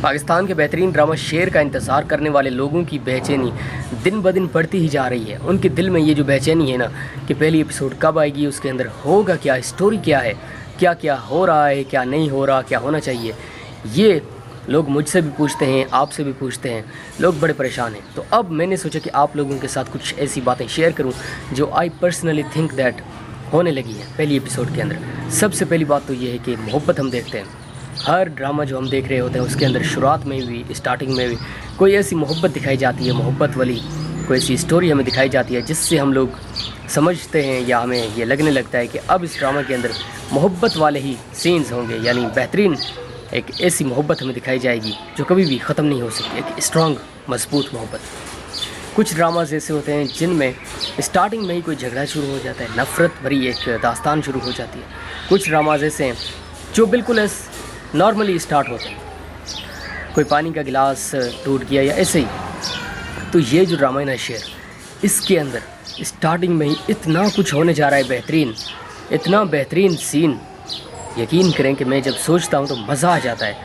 पाकिस्तान के बेहतरीन ड्रामा शेर का इंतज़ार करने वाले लोगों की बेचैनी दिन ब दिन बढ़ती ही जा रही है। उनके दिल में ये जो बेचैनी है ना कि पहली एपिसोड कब आएगी, उसके अंदर होगा क्या, स्टोरी क्या है, क्या क्या हो रहा है, क्या नहीं हो रहा, क्या होना चाहिए, ये लोग मुझसे भी पूछते हैं, आपसे भी पूछते हैं, लोग बड़े परेशान हैं। तो अब मैंने सोचा कि आप लोगों के साथ कुछ ऐसी बातें शेयर करूं जो आई पर्सनली थिंक दैट होने लगी है पहली एपिसोड के अंदर। सबसे पहली बात तो ये है कि मोहब्बत हम देखते हैं, हर ड्रामा जो हम देख रहे होते हैं उसके अंदर शुरुआत में भी, स्टार्टिंग में भी कोई ऐसी मोहब्बत दिखाई जाती है, मोहब्बत वाली कोई ऐसी स्टोरी हमें दिखाई जाती है जिससे हम लोग समझते हैं या हमें ये लगने लगता है कि अब इस ड्रामा के अंदर मोहब्बत वाले ही सीन्स होंगे, यानी बेहतरीन एक ऐसी मोहब्बत हमें दिखाई जाएगी जो कभी भी ख़त्म नहीं हो सकती, एक स्ट्रॉन्ग मजबूत मोहब्बत। कुछ ड्रामाज ऐसे होते हैं जिनमें स्टार्टिंग में ही कोई झगड़ा शुरू हो जाता है, नफ़रत भरी एक दास्तान शुरू हो जाती है। कुछ ड्रामाज ऐसे हैं जो बिल्कुल नॉर्मली स्टार्ट होते हैं, कोई पानी का गिलास टूट गया या ऐसे ही। तो ये जो ड्रामा है ना शेर, इसके अंदर स्टार्टिंग में ही इतना कुछ होने जा रहा है बेहतरीन, इतना बेहतरीन सीन, यकीन करें कि मैं जब सोचता हूँ तो मज़ा आ जाता है।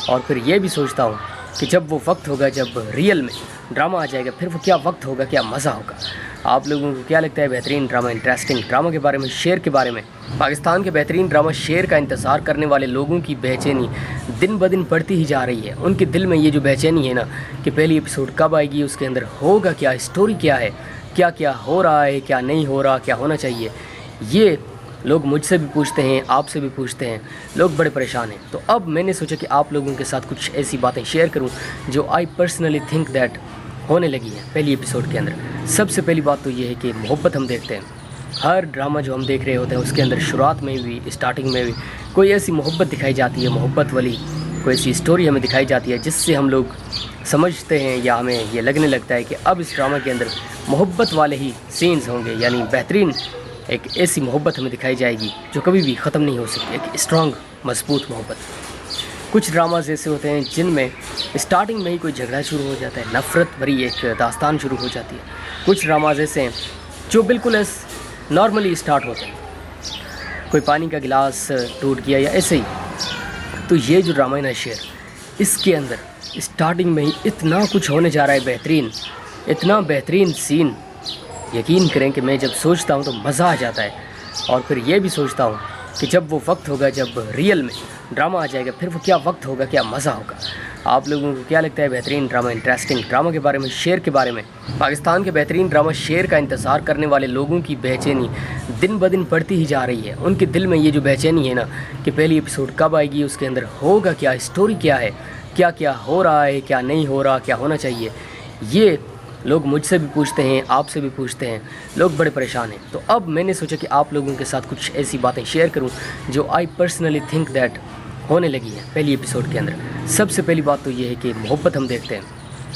और फिर ये भी सोचता हूँ कि जब वो वक्त होगा, जब रियल में ड्रामा आ जाएगा, फिर वो क्या वक्त होगा, क्या मज़ा होगा। आप लोगों को क्या लगता है बेहतरीन ड्रामा, इंटरेस्टिंग ड्रामा के बारे में, शेर के बारे में? पाकिस्तान के बेहतरीन ड्रामा शेर का इंतज़ार करने वाले लोगों की बेचैनी दिन ब दिन बढ़ती ही जा रही है। उनके दिल में ये जो बेचैनी है ना कि पहली एपिसोड कब आएगी, उसके अंदर होगा क्या, स्टोरी क्या है, क्या क्या हो रहा है, क्या नहीं हो रहा, क्या होना चाहिए, ये लोग मुझसे भी पूछते हैं, आपसे भी पूछते हैं, लोग बड़े परेशान हैं। तो अब मैंने सोचा कि आप लोगों के साथ कुछ ऐसी बातें शेयर करूं जो आई पर्सनली थिंक दैट होने लगी है पहली एपिसोड के अंदर। सबसे पहली बात तो ये है कि मोहब्बत हम देखते हैं, हर ड्रामा जो हम देख रहे होते हैं उसके अंदर शुरुआत में भी, स्टार्टिंग में भी कोई ऐसी मोहब्बत दिखाई जाती है, मोहब्बत वाली कोई ऐसी स्टोरी हमें दिखाई जाती है जिससे हम लोग समझते हैं या हमें ये लगने लगता है कि अब इस ड्रामा के अंदर मोहब्बत वाले ही सीन्स होंगे, यानी बेहतरीन एक ऐसी मोहब्बत हमें दिखाई जाएगी जो कभी भी ख़त्म नहीं हो सकती, एक स्ट्रॉन्ग मजबूत मोहब्बत। कुछ ड्रामाज ऐसे होते हैं जिनमें स्टार्टिंग में ही कोई झगड़ा शुरू हो जाता है, नफ़रत भरी एक दास्तान शुरू हो जाती है। कुछ ड्रामाज ऐसे हैं जो बिल्कुल नॉर्मली स्टार्ट होते हैं, कोई पानी का गिलास टूट गया या ऐसे ही। तो ये जो ड्रामा है ना शेर, इसके अंदर स्टार्टिंग में ही इतना कुछ होने जा रहा है बेहतरीन, इतना बेहतरीन सीन, यकीन करें कि मैं जब सोचता हूँ तो मज़ा आ जाता है। और फिर ये भी सोचता हूँ कि जब वो वक्त होगा, जब रियल में ड्रामा आ जाएगा, फिर वो क्या वक्त होगा, क्या मज़ा होगा। आप लोगों को क्या लगता है बेहतरीन ड्रामा, इंटरेस्टिंग ड्रामा के बारे में, शेर के बारे में? पाकिस्तान के बेहतरीन ड्रामा शेर का इंतज़ार करने वाले लोगों की बेचैनी दिन ब दिन बढ़ती ही जा रही है। उनके दिल में ये जो बेचैनी है ना कि पहली एपिसोड कब आएगी, उसके अंदर होगा क्या, स्टोरी क्या है, क्या क्या हो रहा है, क्या नहीं हो रहा, क्या होना चाहिए, ये लोग मुझसे भी पूछते हैं, आपसे भी पूछते हैं, लोग बड़े परेशान हैं। तो अब मैंने सोचा कि आप लोगों के साथ कुछ ऐसी बातें शेयर करूं जो आई पर्सनली थिंक दैट होने लगी है पहली एपिसोड के अंदर। सबसे पहली बात तो ये है कि मोहब्बत हम देखते हैं,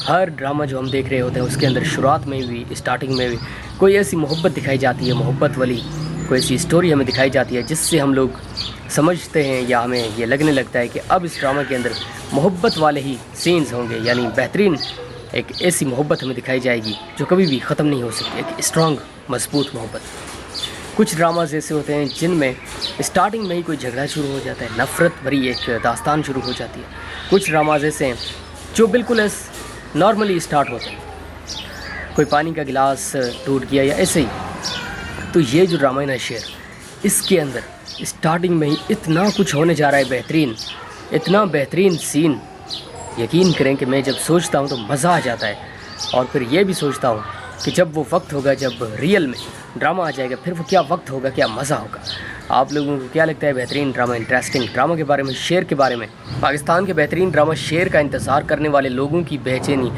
हर ड्रामा जो हम देख रहे होते हैं उसके अंदर शुरुआत में भी, स्टार्टिंग में भी कोई ऐसी मोहब्बत दिखाई जाती है, मोहब्बत वाली कोई ऐसी स्टोरी हमें दिखाई जाती है जिससे हम लोग समझते हैं या हमें ये लगने लगता है कि अब इस ड्रामा के अंदर मोहब्बत वाले ही सीन्स होंगे, यानी बेहतरीन एक ऐसी मोहब्बत हमें दिखाई जाएगी जो कभी भी ख़त्म नहीं हो सकती, एक स्ट्रॉन्ग मजबूत मोहब्बत। कुछ ड्रामाज ऐसे होते हैं जिनमें स्टार्टिंग में ही कोई झगड़ा शुरू हो जाता है, नफ़रत भरी एक दास्तान शुरू हो जाती है। कुछ ड्रामाज ऐसे हैं जो बिल्कुल नॉर्मली स्टार्ट होते हैं, कोई पानी का गिलास टूट गया या ऐसे ही। तो ये जो ड्रामा है ना शेर, इसके अंदर स्टार्टिंग में ही इतना कुछ होने जा रहा है बेहतरीन, इतना बेहतरीन सीन, यकीन करें कि मैं जब सोचता हूँ तो मज़ा आ जाता है। और फिर ये भी सोचता हूँ कि जब वो वक्त होगा, जब रियल में ड्रामा आ जाएगा, फिर वो क्या वक्त होगा, क्या मज़ा होगा। आप लोगों को क्या लगता है बेहतरीन ड्रामा, इंटरेस्टिंग ड्रामा के बारे में, शेर के बारे में? पाकिस्तान के बेहतरीन ड्रामा शेर का इंतज़ार करने वाले लोगों की बेचैनी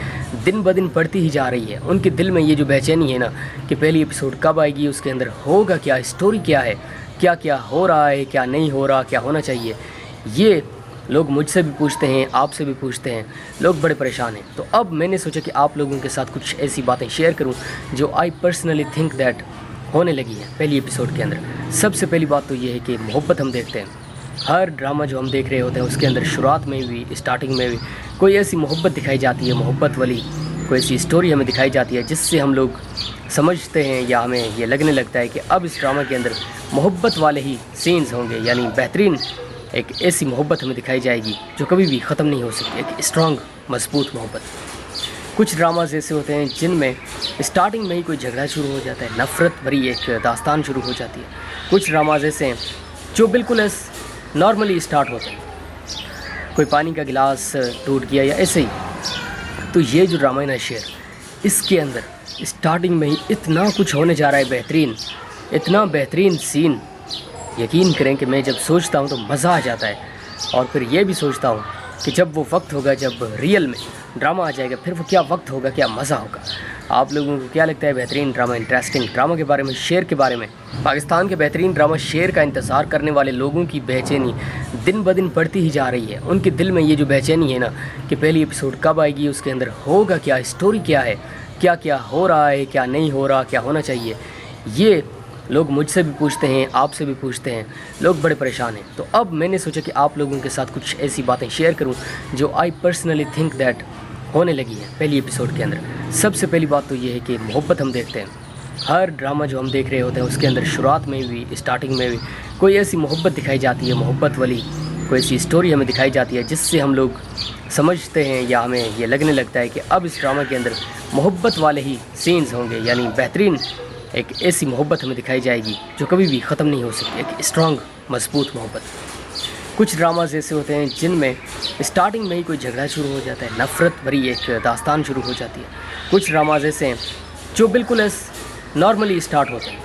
दिन ब दिन बढ़ती ही जा रही है। उनके दिल में ये जो बेचैनी है ना कि पहली एपिसोड कब आएगी, उसके अंदर होगा क्या, स्टोरी क्या है, क्या क्या हो रहा है, क्या नहीं हो रहा, क्या होना चाहिए, ये लोग मुझसे भी पूछते हैं, आपसे भी पूछते हैं, लोग बड़े परेशान हैं। तो अब मैंने सोचा कि आप लोगों के साथ कुछ ऐसी बातें शेयर करूं जो आई पर्सनली थिंक दैट होने लगी है पहली एपिसोड के अंदर। सबसे पहली बात तो ये है कि मोहब्बत हम देखते हैं, हर ड्रामा जो हम देख रहे होते हैं उसके अंदर शुरुआत में भी, स्टार्टिंग में भी कोई ऐसी मोहब्बत दिखाई जाती है, मोहब्बत वाली कोई ऐसी स्टोरी हमें दिखाई जाती है जिससे हम लोग समझते हैं या हमें ये लगने लगता है कि अब इस ड्रामा के अंदर मोहब्बत वाले ही सीन्स होंगे, यानी बेहतरीन एक ऐसी मोहब्बत हमें दिखाई जाएगी जो कभी भी ख़त्म नहीं हो सकती, एक स्ट्रॉन्ग मजबूत मोहब्बत। कुछ ड्रामाज ऐसे होते हैं जिनमें स्टार्टिंग में ही कोई झगड़ा शुरू हो जाता है, नफ़रत भरी एक दास्तान शुरू हो जाती है। कुछ ड्रामाज ऐसे हैं जो बिल्कुल नॉर्मली स्टार्ट होते हैं, कोई पानी का गिलास टूट गया या ऐसे ही। तो ये जो ड्रामा है ना शेर, इसके अंदर स्टार्टिंग में ही इतना कुछ होने जा रहा है बेहतरीन, इतना बेहतरीन सीन। यकीन करें कि मैं जब सोचता हूँ तो मज़ा आ जाता है, और फिर ये भी सोचता हूँ कि जब वो वक्त होगा जब रियल में ड्रामा आ जाएगा, फिर वो क्या वक्त होगा, क्या मज़ा होगा। आप लोगों को क्या लगता है बेहतरीन ड्रामा, इंटरेस्टिंग ड्रामा के बारे में, शेर के बारे में? पाकिस्तान के बेहतरीन ड्रामा शेर का इंतज़ार करने वाले लोगों की बेचैनी दिन ब दिन बढ़ती ही जा रही है। उनके दिल में ये जो बेचैनी है ना कि पहली एपिसोड कब आएगी, उसके अंदर होगा क्या, स्टोरी क्या है, क्या क्या हो रहा है, क्या नहीं हो रहा, क्या होना चाहिए, ये लोग मुझसे भी पूछते हैं, आपसे भी पूछते हैं, लोग बड़े परेशान हैं। तो अब मैंने सोचा कि आप लोगों के साथ कुछ ऐसी बातें शेयर करूं जो आई पर्सनली थिंक दैट होने लगी है पहली एपिसोड के अंदर। सबसे पहली बात तो ये है कि मोहब्बत हम देखते हैं, हर ड्रामा जो हम देख रहे होते हैं उसके अंदर शुरुआत में भी, स्टार्टिंग में भी कोई ऐसी मोहब्बत दिखाई जाती है, मोहब्बत वाली कोई ऐसी स्टोरी हमें दिखाई जाती है जिससे हम लोग समझते हैं या हमें ये लगने लगता है कि अब इस ड्रामा के अंदर मोहब्बत वाले ही सीन्स होंगे, यानी बेहतरीन एक ऐसी मोहब्बत हमें दिखाई जाएगी जो कभी भी ख़त्म नहीं हो सकती, एक स्ट्रॉन्ग मजबूत मोहब्बत। कुछ ड्रामाज ऐसे होते हैं जिनमें स्टार्टिंग में ही कोई झगड़ा शुरू हो जाता है, नफ़रत भरी एक दास्तान शुरू हो जाती है। कुछ ड्रामाज ऐसे हैं जो बिल्कुल नॉर्मली स्टार्ट होते हैं,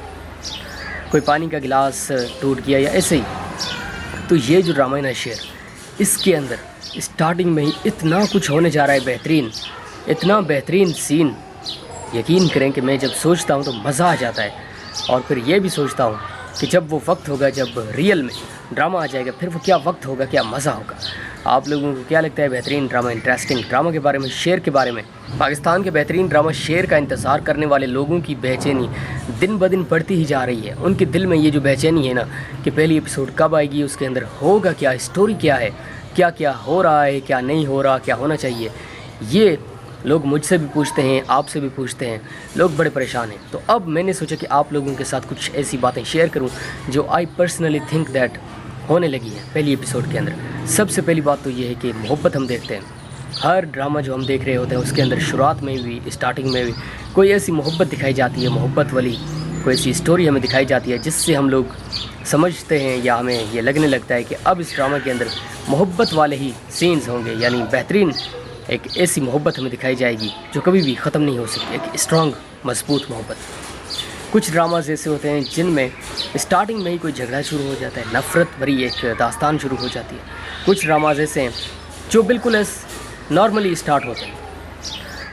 कोई पानी का गिलास टूट गया या ऐसे ही। तो ये जो ड्रामा है ना शेर, इसके अंदर स्टार्टिंग में ही इतना कुछ होने जा रहा है बेहतरीन, इतना बेहतरीन सीन। यकीन करें कि मैं जब सोचता हूँ तो मज़ा आ जाता है, और फिर ये भी सोचता हूँ कि जब वो वक्त होगा जब रियल में ड्रामा आ जाएगा, फिर वो क्या वक्त होगा, क्या मज़ा होगा। आप लोगों को क्या लगता है बेहतरीन ड्रामा, इंटरेस्टिंग ड्रामा के बारे में, शेर के बारे में? पाकिस्तान के बेहतरीन ड्रामा शेर का इंतज़ार करने वाले लोगों की बेचैनी दिन ब दिन बढ़ती ही जा रही है। उनके दिल में ये जो बेचैनी है ना कि पहली एपिसोड कब आएगी, उसके अंदर होगा क्या, स्टोरी क्या है, क्या क्या हो रहा है, क्या नहीं हो रहा, क्या होना चाहिए, ये लोग मुझसे भी पूछते हैं, आपसे भी पूछते हैं, लोग बड़े परेशान हैं। तो अब मैंने सोचा कि आप लोगों के साथ कुछ ऐसी बातें शेयर करूं जो आई पर्सनली थिंक दैट होने लगी है पहली एपिसोड के अंदर। सबसे पहली बात तो ये है कि मोहब्बत हम देखते हैं, हर ड्रामा जो हम देख रहे होते हैं उसके अंदर शुरुआत में भी, स्टार्टिंग में भी कोई ऐसी मोहब्बत दिखाई जाती है, मोहब्बत वाली कोई ऐसी स्टोरी हमें दिखाई जाती है जिससे हम लोग समझते हैं या हमें ये लगने लगता है कि अब इस ड्रामा के अंदर मोहब्बत वाले ही सीन्स होंगे, यानी बेहतरीन एक ऐसी मोहब्बत हमें दिखाई जाएगी जो कभी भी ख़त्म नहीं हो सकती, एक स्ट्रॉन्ग मजबूत मोहब्बत। कुछ ड्रामाज ऐसे होते हैं जिनमें स्टार्टिंग में ही कोई झगड़ा शुरू हो जाता है, नफ़रत भरी एक दास्तान शुरू हो जाती है। कुछ ड्रामाज ऐसे हैं जो बिल्कुल नॉर्मली स्टार्ट होते हैं,